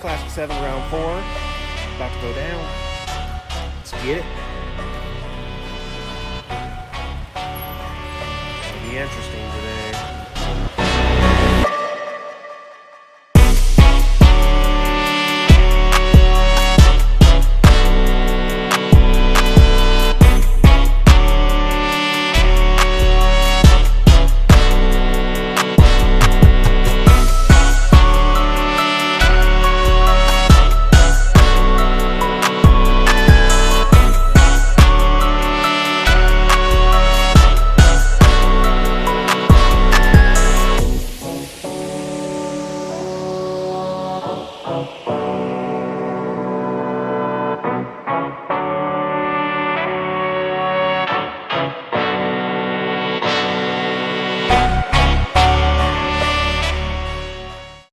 Classic 7, round 4. About to go down. Let's get it. It'll be interesting today.